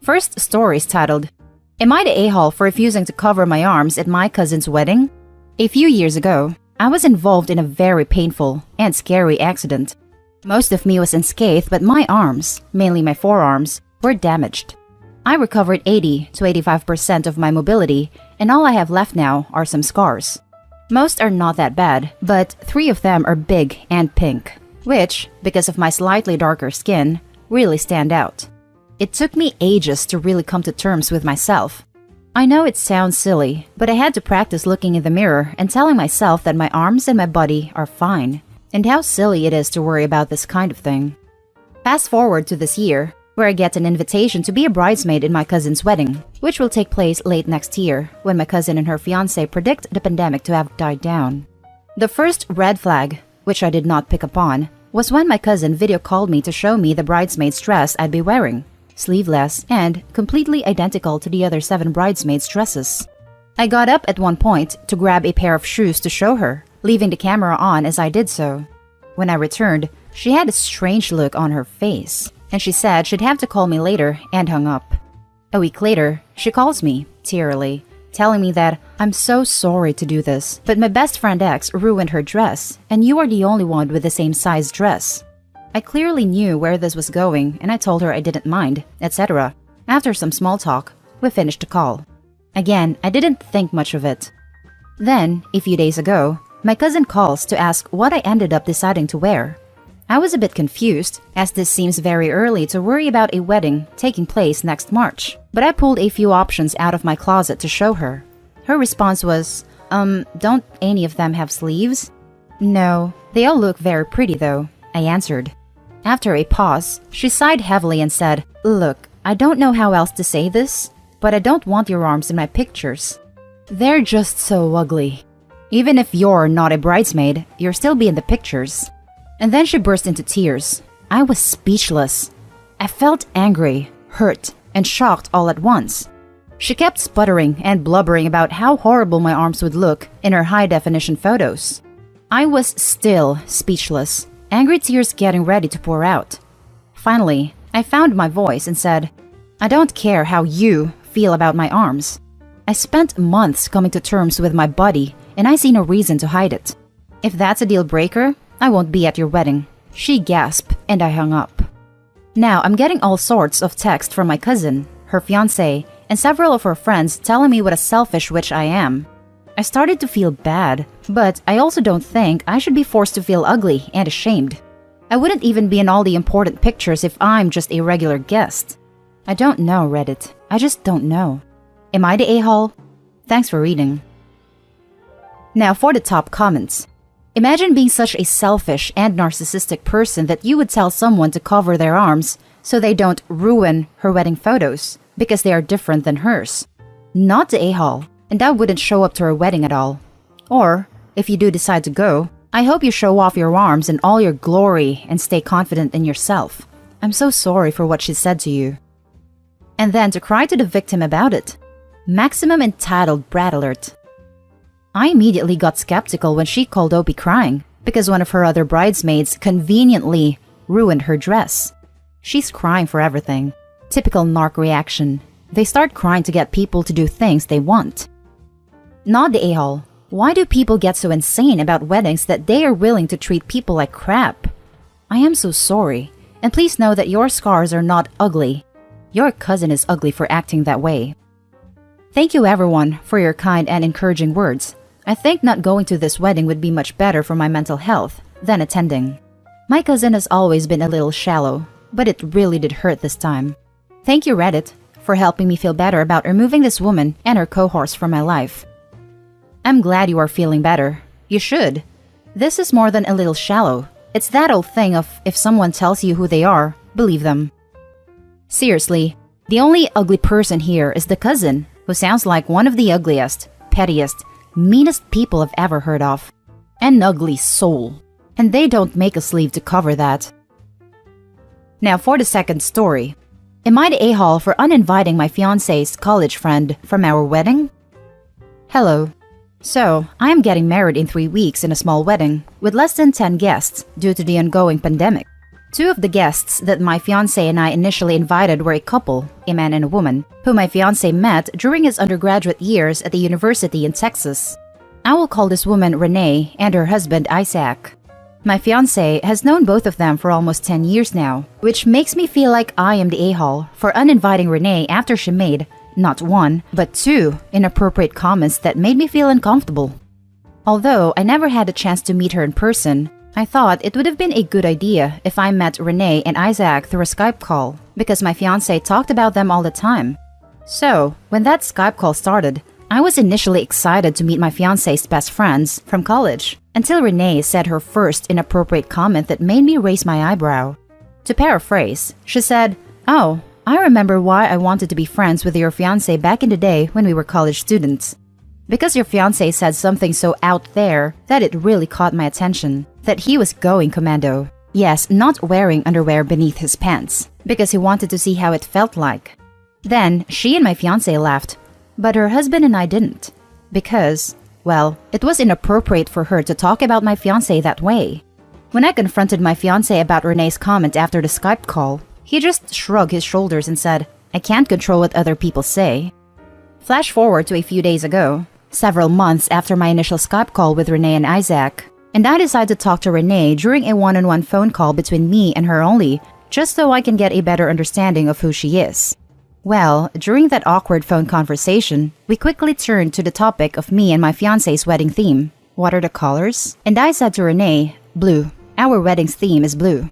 First story is titled, Am I the a-hole for refusing to cover my arms at my cousin's wedding? A few years ago, I was involved in a very painful and scary accident. Most of me was unscathed, but my arms, mainly my forearms, were damaged. I recovered 80 to 85% of my mobility, and all I have left now are some scars. Most are not that bad, but 3 of them are big and pink, which, because of my slightly darker skin, really stand out. It took me ages to really come to terms with myself. I know it sounds silly, but I had to practice looking in the mirror and telling myself that my arms and my body are fine, and how silly it is to worry about this kind of thing. Fast forward to this year, where I get an invitation to be a bridesmaid in my cousin's wedding, which will take place late next year, when my cousin and her fiancé predict the pandemic to have died down. The first red flag, which I did not pick up on, was when my cousin video called me to show me the bridesmaid's dress I'd be wearing, sleeveless and completely identical to the other 7 bridesmaids' dresses. I got up at one point to grab a pair of shoes to show her, leaving the camera on as I did so. When I returned, she had a strange look on her face, and she said she'd have to call me later and hung up. A week later, she calls me, tearily, telling me that I'm so sorry to do this, but my best friend X ruined her dress, and you are the only one with the same size dress. I clearly knew where this was going, and I told her I didn't mind, etc. After some small talk, we finished the call. Again, I didn't think much of it. Then, a few days ago, my cousin calls to ask what I ended up deciding to wear. I was a bit confused, as this seems very early to worry about a wedding taking place next March, but I pulled a few options out of my closet to show her. Her response was, don't any of them have sleeves? No, they all look very pretty though, I answered. After a pause, she sighed heavily and said, Look, I don't know how else to say this, but I don't want your arms in my pictures. They're just so ugly. Even if you're not a bridesmaid, you'll still be in the pictures. And then she burst into tears. I was speechless. I felt angry, hurt, and shocked all at once. She kept sputtering and blubbering about how horrible my arms would look in her high-definition photos. I was still speechless, angry tears getting ready to pour out. Finally, I found my voice and said, I don't care how you feel about my arms. I spent months coming to terms with my body, and I see no reason to hide it. If that's a deal breaker, I won't be at your wedding. She gasped, and I hung up. Now I'm getting all sorts of text from my cousin, her fiancé, and several of her friends telling me what a selfish witch I am. I started to feel bad, but I also don't think I should be forced to feel ugly and ashamed. I wouldn't even be in all the important pictures if I'm just a regular guest. I don't know, Reddit. I just don't know. Am I the a-hole? Thanks for reading. Now for the top comments. Imagine being such a selfish and narcissistic person that you would tell someone to cover their arms so they don't ruin her wedding photos because they are different than hers. Not the a-hole, and that wouldn't show up to her wedding at all. Or, if you do decide to go, I hope you show off your arms in all your glory and stay confident in yourself. I'm so sorry for what she said to you. And then to cry to the victim about it. Maximum entitled brat alert. I immediately got skeptical when she called Opie crying because one of her other bridesmaids conveniently ruined her dress. She's crying for everything. Typical narc reaction. They start crying to get people to do things they want. Not the a-hole. Why do people get so insane about weddings that they are willing to treat people like crap? I am so sorry, and please know that your scars are not ugly. Your cousin is ugly for acting that way. Thank you everyone for your kind and encouraging words. I think not going to this wedding would be much better for my mental health than attending. My cousin has always been a little shallow, but it really did hurt this time. Thank you Reddit for helping me feel better about removing this woman and her cohorts from my life. I'm glad you are feeling better. You should. This is more than a little shallow. It's that old thing of if someone tells you who they are, believe them. Seriously, the only ugly person here is the cousin, who sounds like one of the ugliest, pettiest, meanest people I've ever heard of. An ugly soul. And they don't make a sleeve to cover that. Now for the second story. Am I the a-hole for uninviting my fiancé's college friend from our wedding? Hello. So, I am getting married in 3 weeks in a small wedding, with less than 10 guests due to the ongoing pandemic. Two of the guests that my fiancé and I initially invited were a couple, a man and a woman, who my fiancé met during his undergraduate years at the university in Texas. I will call this woman Renee and her husband Isaac. My fiancé has known both of them for almost 10 years now, which makes me feel like I am the a-hole for uninviting Renee after she made, not one, but two inappropriate comments that made me feel uncomfortable. Although I never had a chance to meet her in person, I thought it would have been a good idea if I met Renee and Isaac through a Skype call, because my fiancé talked about them all the time. So, when that Skype call started, I was initially excited to meet my fiancé's best friends from college, until Renee said her first inappropriate comment that made me raise my eyebrow. To paraphrase, she said, "Oh, I remember why I wanted to be friends with your fiancé back in the day when we were college students. Because your fiancé said something so out there that it really caught my attention, that he was going commando. Yes, not wearing underwear beneath his pants, because he wanted to see how it felt like." Then, she and my fiancé laughed, but her husband and I didn't. Because, well, it was inappropriate for her to talk about my fiancé that way. When I confronted my fiancé about Renee's comment after the Skype call, he just shrugged his shoulders and said, "I can't control what other people say." Flash forward to a few days ago, several months after my initial Skype call with Renee and Isaac, and I decided to talk to Renee during a one-on-one phone call between me and her only, just so I can get a better understanding of who she is. Well, during that awkward phone conversation, we quickly turned to the topic of me and my fiancé's wedding theme. What are the colors? And I said to Renee, "Blue. Our wedding's theme is blue."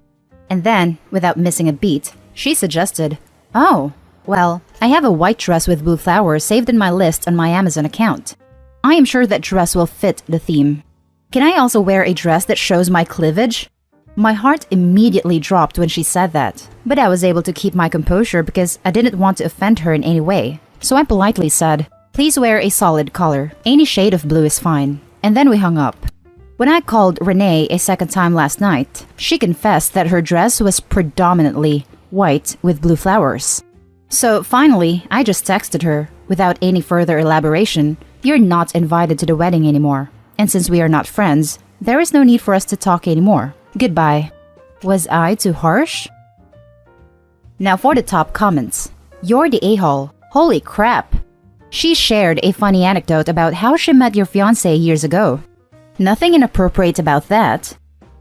And then, without missing a beat, she suggested, "Oh, well, I have a white dress with blue flowers saved in my list on my Amazon account. I am sure that dress will fit the theme. Can I also wear a dress that shows my cleavage?" My heart immediately dropped when she said that, but I was able to keep my composure because I didn't want to offend her in any way. So I politely said, "Please wear a solid color. Any shade of blue is fine." And then we hung up. When I called Renee a second time last night, she confessed that her dress was predominantly white with blue flowers. So finally, I just texted her, without any further elaboration, "You're not invited to the wedding anymore. And since we are not friends, there is no need for us to talk anymore. Goodbye." Was I too harsh? Now for the top comments. "You're the a-hole. Holy crap." She shared a funny anecdote about how she met your fiancé years ago. Nothing inappropriate about that.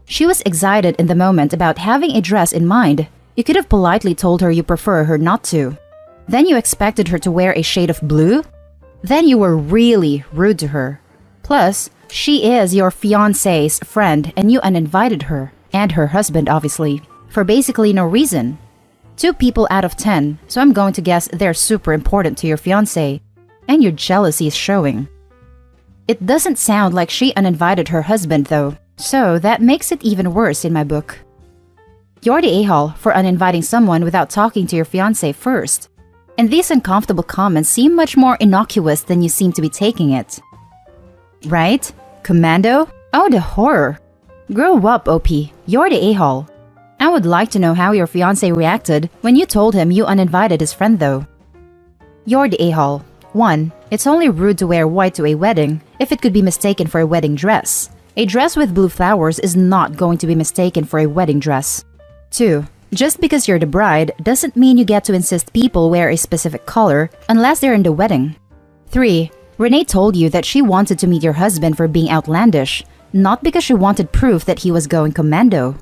She was excited in the moment about having a dress in mind. You could have politely told her you prefer her not to. Then you expected her to wear a shade of blue? Then you were really rude to her. Plus, she is your fiancé's friend and you uninvited her, and her husband obviously, for basically no reason. 2 people out of 10, so I'm going to guess they're super important to your fiancé, and your jealousy is showing. It doesn't sound like she uninvited her husband though, so that makes it even worse in my book. You're the a-hole for uninviting someone without talking to your fiancé first. And these uncomfortable comments seem much more innocuous than you seem to be taking it. Right? Commando? Oh, the horror. Grow up, OP. You're the a-hole. I would like to know how your fiancé reacted when you told him you uninvited his friend though. You're the a-hole. 1. It's only rude to wear white to a wedding if it could be mistaken for a wedding dress. A dress with blue flowers is not going to be mistaken for a wedding dress. 2. Just because you're the bride doesn't mean you get to insist people wear a specific color unless they're in the wedding. 3. Renee told you that she wanted to meet your husband for being outlandish, not because she wanted proof that he was going commando.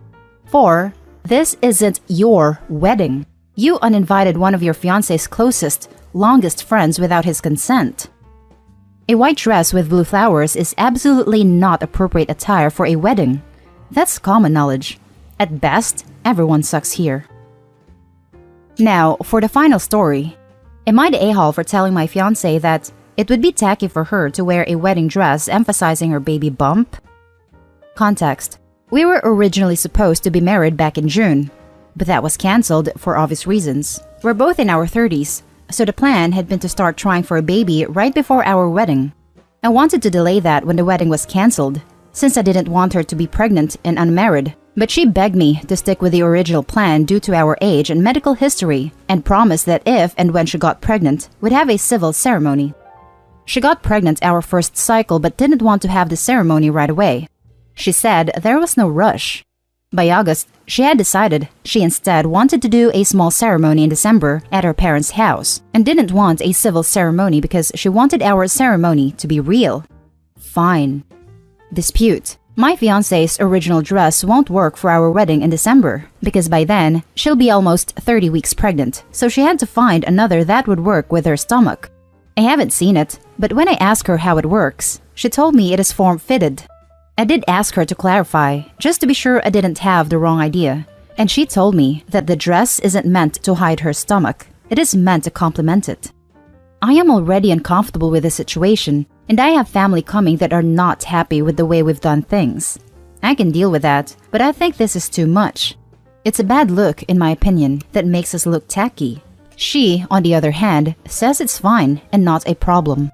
4. This isn't your wedding. You uninvited one of your fiancé's closest, longest friends without his consent. A white dress with blue flowers is absolutely not appropriate attire for a wedding. That's common knowledge. At best, everyone sucks here. Now, for the final story. Am I the a-hole for telling my fiancé that it would be tacky for her to wear a wedding dress emphasizing her baby bump? Context. We were originally supposed to be married back in June, but that was cancelled for obvious reasons. We're both in our 30s, so the plan had been to start trying for a baby right before our wedding. I wanted to delay that when the wedding was cancelled, since I didn't want her to be pregnant and unmarried, but she begged me to stick with the original plan due to our age and medical history, and promised that if and when she got pregnant, we'd have a civil ceremony. She got pregnant our first cycle but didn't want to have the ceremony right away. She said there was no rush. By August, she had decided she instead wanted to do a small ceremony in December at her parents' house and didn't want a civil ceremony because she wanted our ceremony to be real. Fine. Dispute. My fiancé's original dress won't work for our wedding in December because by then, she'll be almost 30 weeks pregnant, so she had to find another that would work with her stomach. I haven't seen it, but when I asked her how it works, she told me it is form-fitted. I did ask her to clarify, just to be sure I didn't have the wrong idea, and she told me that the dress isn't meant to hide her stomach, it is meant to complement it. I am already uncomfortable with the situation, and I have family coming that are not happy with the way we've done things. I can deal with that, but I think this is too much. It's a bad look, in my opinion, that makes us look tacky. She, on the other hand, says it's fine and not a problem.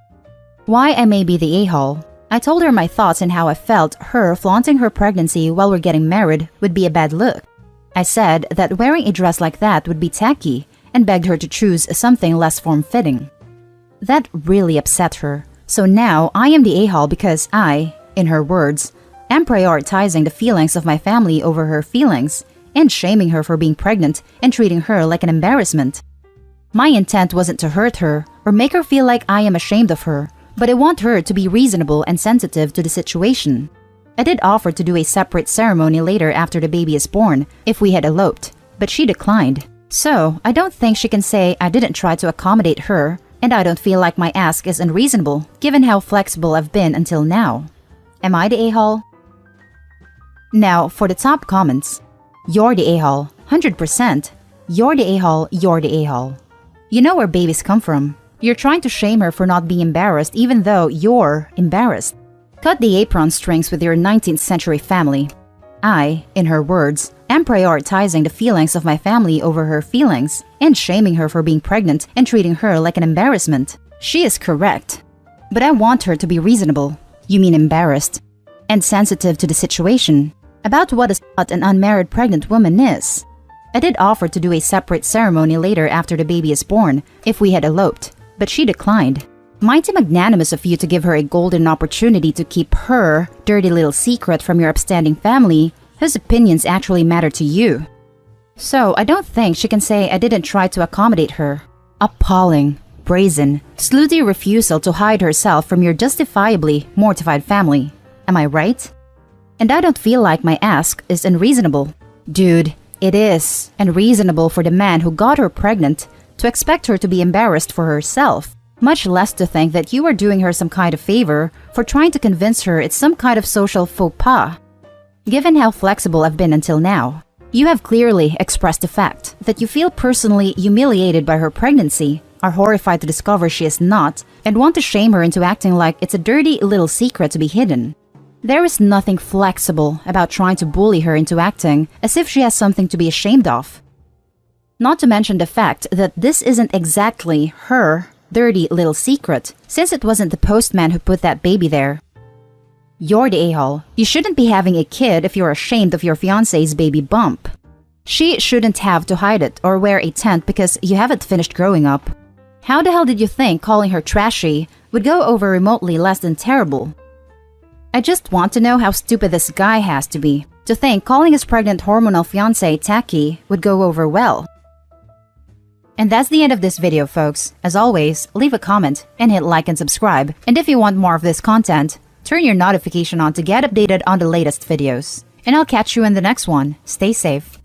Why I may be the a-hole. I told her my thoughts and how I felt her flaunting her pregnancy while we're getting married would be a bad look. I said that wearing a dress like that would be tacky and begged her to choose something less form-fitting. That really upset her, so now I am the a-hole because I, in her words, am prioritizing the feelings of my family over her feelings and shaming her for being pregnant and treating her like an embarrassment. My intent wasn't to hurt her or make her feel like I am ashamed of her, but I want her to be reasonable and sensitive to the situation. I did offer to do a separate ceremony later after the baby is born if we had eloped, but she declined. So, I don't think she can say I didn't try to accommodate her, and I don't feel like my ask is unreasonable given how flexible I've been until now. Am I the a-hole? Now, for the top comments. You're the a-hole, 100%. You're the a-hole, you're the a-hole. You know where babies come from. You're trying to shame her for not being embarrassed even though you're embarrassed. Cut the apron strings with your 19th century family. I, in her words, am prioritizing the feelings of my family over her feelings and shaming her for being pregnant and treating her like an embarrassment. She is correct. But I want her to be reasonable, you mean embarrassed, and sensitive to the situation, about what an unmarried pregnant woman is. I did offer to do a separate ceremony later after the baby is born if we had eloped, but she declined. Mighty magnanimous of you to give her a golden opportunity to keep her dirty little secret from your upstanding family whose opinions actually matter to you. So I don't think she can say I didn't try to accommodate her. Appalling, brazen, slutty refusal to hide herself from your justifiably mortified family. Am I right? And I don't feel like my ask is unreasonable. Dude, it is unreasonable for the man who got her pregnant to expect her to be embarrassed for herself, much less to think that you are doing her some kind of favor for trying to convince her it's some kind of social faux pas. Given how flexible I've been until now, you have clearly expressed the fact that you feel personally humiliated by her pregnancy, are horrified to discover she is not, and want to shame her into acting like it's a dirty little secret to be hidden. There is nothing flexible about trying to bully her into acting as if she has something to be ashamed of. Not to mention the fact that this isn't exactly her dirty little secret, since it wasn't the postman who put that baby there. You're the a-hole. You shouldn't be having a kid if you're ashamed of your fiancé's baby bump. She shouldn't have to hide it or wear a tent because you haven't finished growing up. How the hell did you think calling her trashy would go over remotely less than terrible? I just want to know how stupid this guy has to be to think calling his pregnant hormonal fiancé tacky would go over well. And that's the end of this video, folks. As always, leave a comment and hit like and subscribe. And if you want more of this content, turn your notification on to get updated on the latest videos. And I'll catch you in the next one. Stay safe.